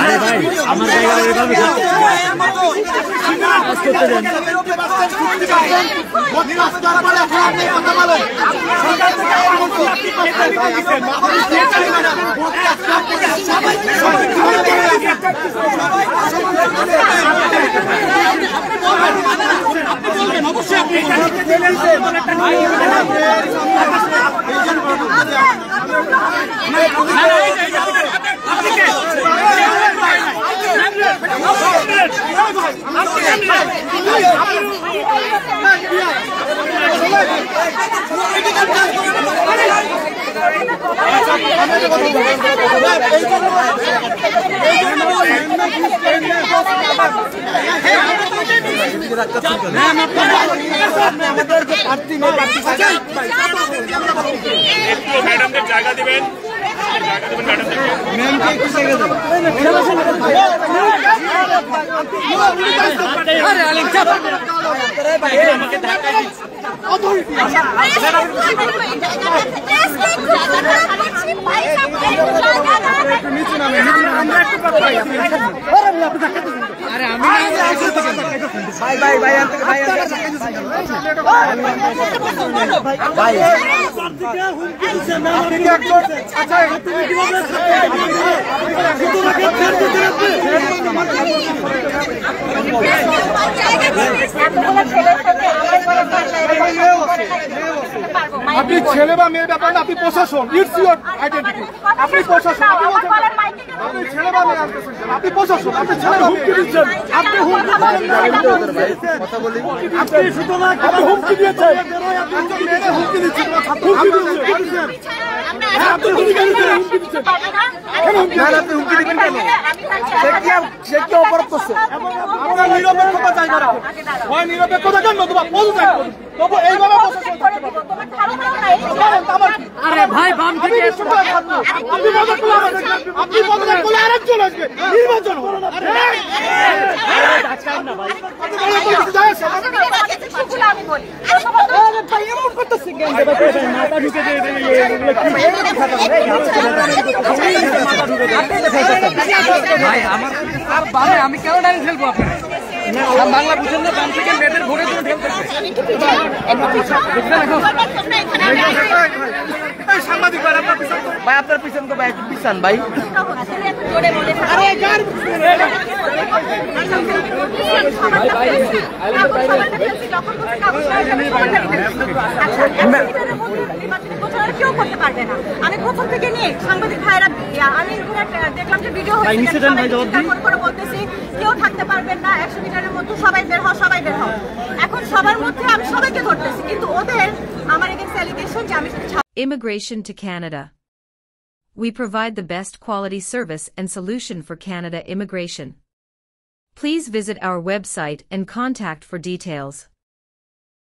আরে ভাই আমার জায়গা এভাবে কাজ করতে দেন। ম্যাডামদের জায়গা দিবেন, আপনি ছেলে বা মেয়ের ব্যাপারে আপনি প্রশাসন, ইটস ইউর আইডেন্টিটি। আপনি প্রশাসন, আপনি ছেলে বা মেয়ে আনতেছেন, আপনি প্রশাসন, আপনি ছেলে বা হুমকি দিচ্ছেন, আপনি হুমকি আপনি সুতরাং আপনি হুমকি দিয়েছেন, আপনি মেয়েরা হুমকি দিচ্ছেন, হুমকি দিচ্ছেন, আপনি হুমকি দিচ্ছেন, কেন হুমকি আপনি হুমকি দিবেন কেন? সে কি অপরাধ করছে? আপনার নিরপেক্ষতা চাই না, হয় নিরপেক্ষতা কেন নতুবা পদত্যাগ করুন, তবু এইভাবে প্রশাসন করতে পারবে। আরে ভাই বাম থেকে আপনি পদত্যাগ করলে আরেকজন আসবে, নির্বাচন আমি কেন ডাইরেক্ট খেলবো আপনার বাংলা বুঝেন না, বাম থেকে মেয়েদের ভোটের জন্য ঠেলতেছে। সাংবাদিক ভাই আপনার পিছন তো ভাই পিছান ভাই। কেউ করতে পারবে না। আমি প্রথম থেকে নিয়ে সাংবাদিক ভাইরা আমি দেখলাম যে ভিডিও করে বলতেছি কেউ থাকতে পারবেন না, 100 মিটারের মধ্যে সবাই বের হও, সবাই বের হও। এখন সবার মধ্যে আমি সবাইকে ধরতেছি, কিন্তু ওদের আমার এগেইনস্ট অ্যালিগেশন যে আমি Immigration to Canada. We provide the best quality service and solution for Canada immigration. Please visit our website and contact for details.